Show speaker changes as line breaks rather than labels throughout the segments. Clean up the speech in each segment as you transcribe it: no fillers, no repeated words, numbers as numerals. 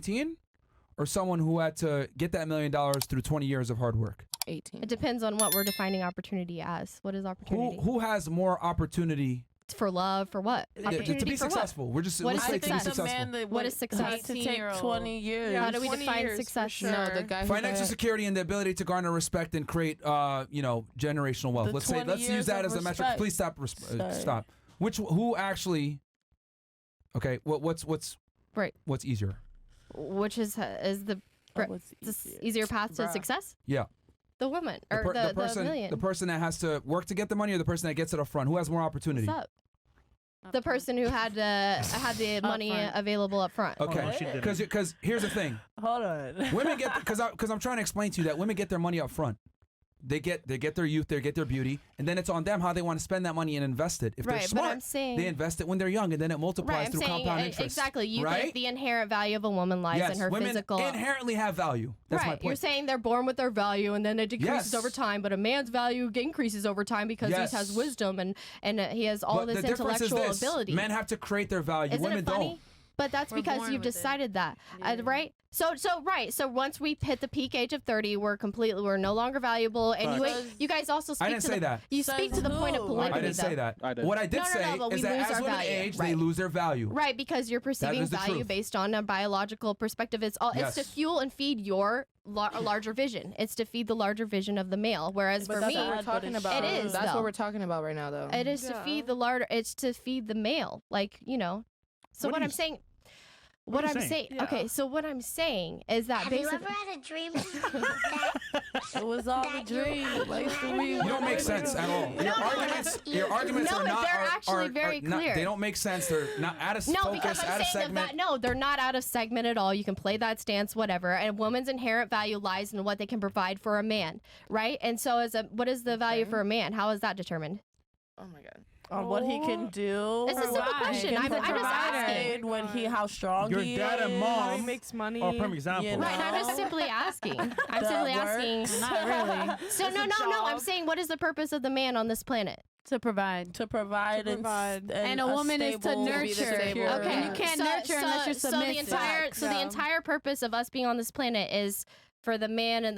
18, or someone who had to get that $1 million through 20 years of hard work?
18.
It depends on what we're defining opportunity as. What is opportunity?
Who has more opportunity
For love, for what?
to
Opportunity
be
for what?
successful? We're just
What
let's
is
say to be
success?
successful.
What is success?
To take 20 years.
How do we
20
define
years,
success?
for
No,
sure.
the guy who
Financial
got-
security and the ability to garner respect and create, generational wealth.
The
Let's say,
20
let's use
years
that
of
as a metric.
respect.
Please stop.
Sorry.
Stop. Who actually? Okay. What's
Right.
What's easier?
Which is the
what's
easier path to
Bruh.
success?
Yeah.
The woman or
The
the
person,
million.
the person that has to work to get the money, or the person that gets it up front. Who has more opportunity?
What's up? The person who had the money
front.
available up front.
Okay.
no, she didn't.
Because here's the thing.
Hold on.
Women get because I'm trying to explain to you that women get their money up front. They get their youth, they get their beauty, and then it's on them how they want to spend that money and invest it. If they're
Right, but
smart,
I'm saying-
they invest it when they're young, and then it multiplies
Right, I'm
through
saying
compound interest.
exactly. You
right?
think the inherent value of a woman lies
yes,
in her
women
physical.
inherently have value. That's my
Right,
point.
you're saying they're born with their value and then it decreases
Yes.
over time, but a man's value increases over time because
Yes.
he has wisdom and he has all
but
this
the difference is
intellectual
this:
ability.
men have to create their value.
Isn't
Women
it funny?
don't.
But that's
We're
because
born
you've
with it.
decided that,
Yeah.
right? So once we hit the peak age of 30, we're no longer valuable. And you guys also speak
I didn't
to
say
the,
that.
You speak to the point of
Says who?
polygamy.
I didn't say
though.
that.
I did.
What I did
No, no,
say
no, but we
is that
lose
as
our
women
value.
age, they
Right.
lose their value.
Right, because you're perceiving
is the
value
truth.
based on a biological perspective. It's
Yes.
to fuel and feed your larger vision. It's to feed the larger vision of the male. Whereas
But
for
that's
me,
what we're talking about.
It is,
That's
though.
what we're talking about right now, though.
it is to
Yeah.
feed the larger. It's to feed the male. Like So
What
what
are
I'm
you-
saying.
what
What
are
I'm
you
saying.
saying?
Okay, so what I'm saying is that
Have you
basically.
ever had a dream that
It was all a dream. Like,
You don't make sense at all. Your arguments
No,
are not.
they're
are-
actually
are-
very
are not-
clear.
They don't make sense. They're not out of
No,
focus,
because
out
I'm
of
saying
segment.
that no, they're not out of segment at all. You can play that stance, whatever. And a woman's inherent value lies in what they can provide for a man, right? And so, what is the value for a man? How is that determined?
Oh my god. On what he can do.
It's a simple
Provide.
question.
He can
I'm just asking.
provide when how strong
Your
he
dad and
is.
mom
How he makes money.
are a prime example.
You
Right, and I'm just
No.
simply asking. I'm
That
simply
works.
asking.
Not really.
So no. I'm
job.
saying, what is the purpose of the man on this planet?
To provide.
To provide,
To provide.
And
a woman is to
stable-
nurture.
stable-
Okay. And you can't nurture unless you're
So
submissive.
the entire purpose of us being on this planet is for the man and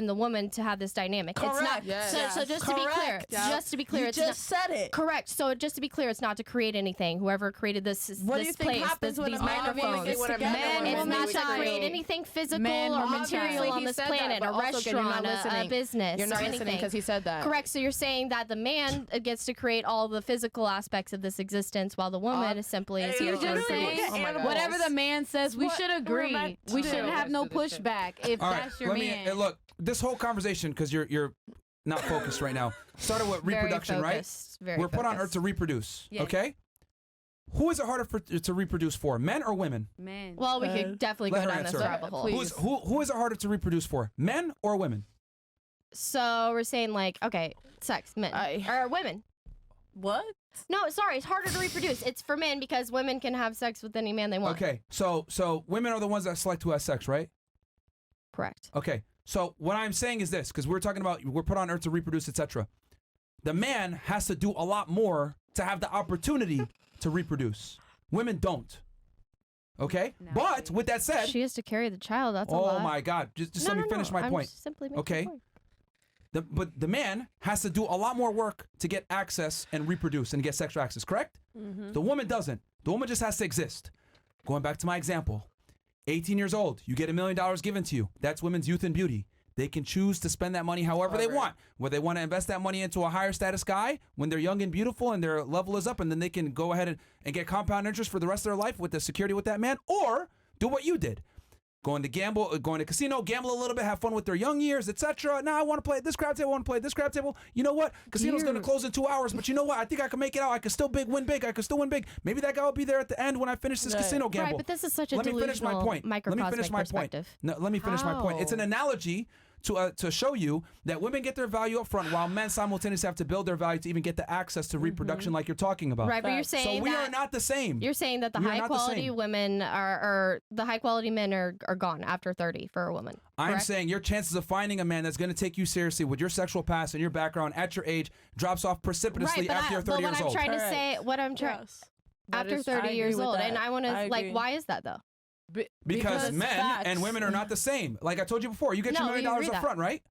the woman to have this dynamic. It's not.
Correct. Yes.
So just to be clear,
Correct.
just to be clear,
You
it's
just said it.
correct. So just to be clear, it's not to create anything. Whoever created this
What do you
this
think
place,
happens when
these
a man and woman
microphones.
get together?
Man,
It's
woman,
not to
child.
create anything physical
Man,
or
woman,
material
child.
on
He
this
said that,
planet,
but
a
also, again, you're not
restaurant, a
listening.
business,
You're not
or
listening
anything.
because he said that.
Correct. So you're saying that the man gets to create all the physical aspects of this existence, while the woman is simply is here
You're
to
just
reproduce.
saying
Oh my God.
whatever the man says, we
What
should
we're
agree.
meant
We
to
shouldn't
do.
have no pushback if
All right,
that's your
let me
man.
look. This whole conversation, because you're not focused right now, started with
Very
reproduction, right?
focused, very
We're put on Earth
focused.
to reproduce.
Yes.
Okay. Who is it harder to reproduce for, men or women?
Man.
Well, we could definitely
Let
go
her
down this
answer.
rabbit hole.
Please.
Who is it harder to reproduce for, men or women?
So we're saying like, okay, sex, men or women.
What?
No, sorry, it's harder to reproduce. It's for men because women can have sex with any man they want.
Okay, so women are the ones that select who has sex, right?
Correct.
Okay, so what I'm saying is this, because we're talking about we're put on Earth to reproduce, etc. The man has to do a lot more to have the opportunity to reproduce. Women don't. Okay, but with that said,
She has to carry the child. That's a
oh
lot.
my God, just
No,
let me
no,
finish
no,
my
I'm
point.
just simply making
Okay.
a point.
But the man has to do a lot more work to get access and reproduce and get sexual access, correct? The woman doesn't. The woman just has to exist. Going back to my example, 18 years old, you get $1 million given to you. That's women's youth and beauty. They can choose to spend that money however they want. Whether they want to invest that money into a higher status guy when they're young and beautiful and their level is up, and then they can go ahead and get compound interest for the rest of their life with the security with that man, or do what you did. Going to casino, gamble a little bit, have fun with their young years, etc. Now I want to play at this crab table, I want to play at this crab table. You know what? Casino's going to close in 2 hours, but you know what? I think I can make it out. I can still win big. I can still win big. Maybe that guy will be there at the end when I finish this casino gamble.
Right, but this is such a
Let me finish my
delusional
point. Let me
microcosmic
finish my point.
perspective.
No, let me finish my point. It's an
How?
analogy to show you that women get their value up front while men simultaneously have to build their value to even get the access to reproduction like you're talking about.
Right, but you're
Facts.
saying
So we
that
are not the same.
you're saying that the
We are
high
not the
quality
same.
women or the high quality men are gone after 30 for a woman.
I'm
correct?
saying your chances of finding a man that's going to take you seriously with your sexual past and your background at your age drops off precipitously
right, but,
after you're 30
but
years
what I'm
old.
trying to
Correct.
say, what I'm trying
Yes.
That
after
is-
30
I agree
years
with
old,
that.
and I want
I
to like,
agree.
why is that though?
Because men
facts.
and women are not the same. Like I told you before, you get
No,
your $1
we
million
agree
up
that.
front, right?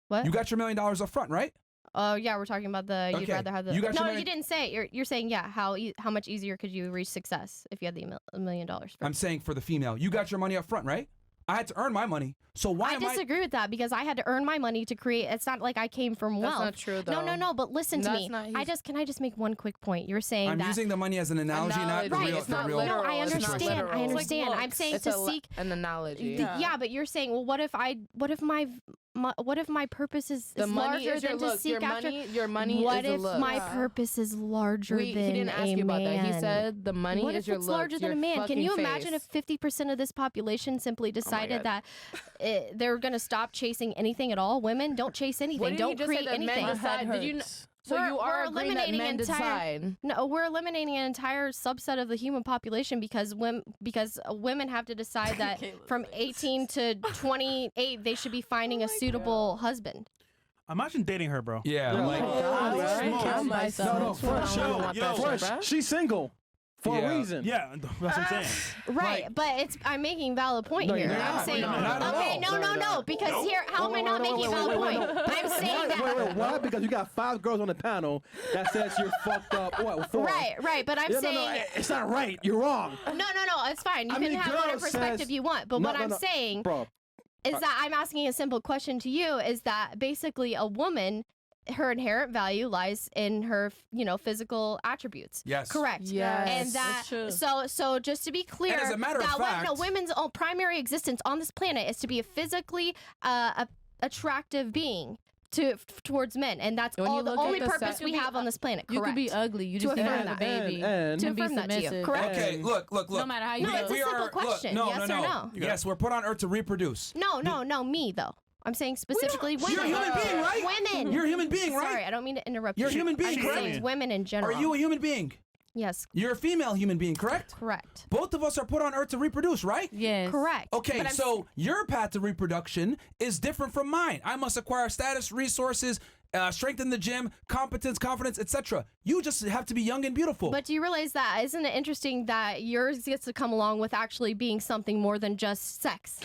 What?
You got your $1 million up front, right?
Oh yeah, we're talking about the. You'd
Okay,
rather have the.
you got your
No,
million-
you didn't say it. You're saying yeah. How much easier could you reach success if you had the $1 million?
I'm saying for the female, you got your money up front, right? I had to earn my money. So why
I
am
disagree with that because I had to earn my money to create. It's not like I came from
That's
wealth.
not true, though.
No. But listen to
That's
me.
not-
Can I just make one quick point? You're saying
I'm
that.
using the money as an analogy, not the
Analogy.
real.
It's
the
not
real
literal.
No, I
It's not
understand. I
literal.
understand. I'm saying
It's
to seek.
an analogy.
Yeah, but you're saying, well, what if my purpose is
The money
larger
is your
than to
look.
seek
Your
after?
money, your money
What
is
if
a look.
my purpose is larger
He
than
didn't ask
a
you about that. He
man?
said the money
What
is
if
your
it's
look.
larger than a
your
man? Can you
fucking
imagine
face.
if 50% of this population simply decided
God.
that they're going to stop chasing anything at all? Women don't chase anything.
What did
Don't
he just
create
say that men
anything.
decide? Did you? So
We're-
you are
we're
agreeing that
eliminating
men
entire-
decide.
No, we're eliminating an entire subset of the human population because women have to decide that from 18 to 28 they should be finding a suitable husband.
Imagine dating her, bro.
Yeah,
Yeah.
like
Oh,
Right? Kill myself.
No, for
I don't
sure.
want that
Yo,
shit, bruh.
She's single for
Yeah.
a reason.
Yeah, that's what I'm saying.
Right, but I'm making a valid point
No,
here.
you're
I'm
not.
saying,
No, not at
okay,
all.
no, because here, how am I not making a valid point? I'm saying that.
Wait, what? Because you got 5 girls on the panel that says you're fucked up. What? 4?
Right, but I'm
Yeah,
saying,
it's not right. You're wrong.
no, it's fine. You
I
can
mean,
have whatever
girls
perspective
says-
you want. But
No,
what
no,
I'm
no.
saying
Bro,
is that I'm asking a simple question to you: is that basically a woman? Her inherent value lies in her, physical attributes.
Yes.
Correct.
Yes.
And that,
That's true.
so just to be clear,
as a matter of
that
fact-
women's primary existence on this planet is to be a physically attractive being towards men, and that's
When you
all the
look at
only
the
purpose
sex-
we have on this planet.
You
Correct.
could be ugly. You
To
just need to
affirm
have a
that.
baby.
And-
To
and be
affirm that to you,
submissive.
correct?
Okay, look.
No matter how you
No,
look.
it's a simple question.
Look,
Yes
no.
or no?
Yes, we're put on earth to reproduce.
No, me though. I'm saying specifically women.
You're a human being, right?
Women.
You're a human being, right?
Sorry, I don't mean to interrupt
You're a
you.
human being,
I'm
correct?
saying women in
Are
general.
you a human being?
Yes,
You're a female human being, correct?
correct.
Both of us are put on earth to reproduce, right?
Yes.
Correct.
Okay,
But I'm
so your path to reproduction is different from mine. I must acquire status, resources, strengthen the gym, competence, confidence, etc. You just have to be young and beautiful.
But do you realize that isn't it interesting that yours gets to come along with actually being something more than just sex?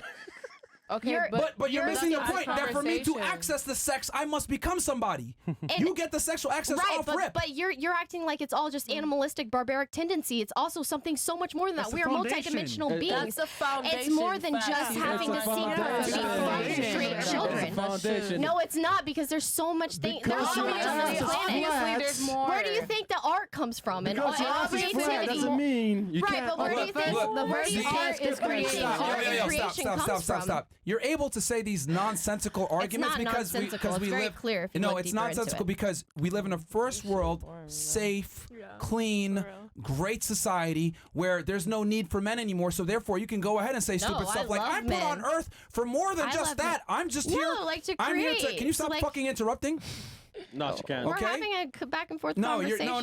Okay,
You're-
But you're missing the
that's
point that for me to
conversation.
access the sex, I must become somebody. You get the sexual access
Right,
off
but
rip.
you're acting like it's all just animalistic, barbaric tendency. It's also something so much more than
That's
that. We
the
are
foundation.
multidimensional beings.
That's the foundation.
It's more than
fact.
just having to
It's a
seek out to be
foundation.
fucking straight
It's a
children.
foundation.
No, it's not because there's so much thing. There's
Because
so
you're
much on this
ass
planet.
flat.
There's more.
Where do you think the art comes from? And
Because your ass is flat
creativity.
doesn't mean you
Right,
can't.
but where do you think where do you
see,
think art is creating?
Stop.
Art and creation comes from.
Stop. You're able to say these nonsensical arguments
not
because
nonsensical.
we
It's very
live.
clear if you
No,
look
it's
deeper into
nonsensical
it.
because we live in a first world, safe, clean, great society where there's no need for men anymore. So therefore, you can go ahead and say stupid
I
stuff like
love
I'm put on
men.
Earth for more than
I
just
love
that. I'm just
No,
here.
like to
I'm here to.
create.
Can you
So,
stop
like-
fucking interrupting?
No, she can't.
We're
Okay.
having a back and forth
No,
conversation.
no.